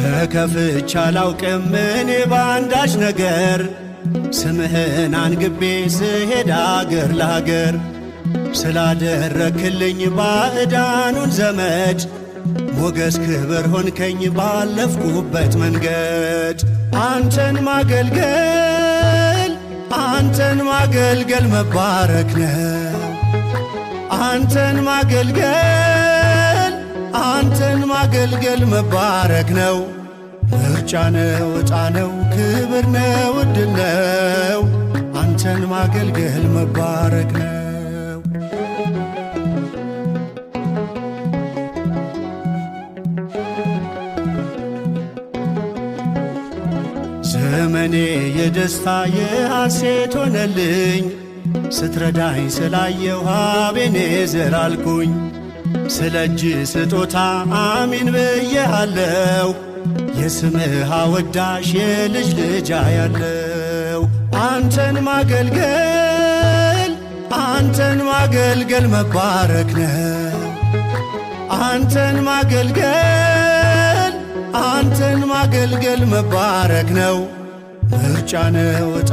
ተከፍቼ አላውቅም እኔ ባንዳች ነገር ስምህን አንግቤ ስሄድ አገር ለአገር ስላደረክልኝ ባዕዳኑን ዘመድ ሞገስ ክብር ሆንከኝ ባለፍኩበት መንገድ አንተን ማገልገል መባረክ ነው። አንተን ማገልገል መባረክ ነው። ምርጫ ነው፣ ዕጣ ነው፣ ክብር ነው፣ ዕድል ነው። አንተን ማገልገል መባረክ ነው። ዘመኔ የደስታ የሐሴት ሆነልኝ ስትረዳኝ ስላየው አቤኔዘር አልኩኝ። ስለ እጅ ስጦታ አሚን ብዬሃለው የስምህ አወዳሽ የልጅ ልጅ ያለው አንተን ማገልገል መባረክ ነው። አንተን ማገልገል መባረክ ነው። ምርጫ ነው፣ ዕጣ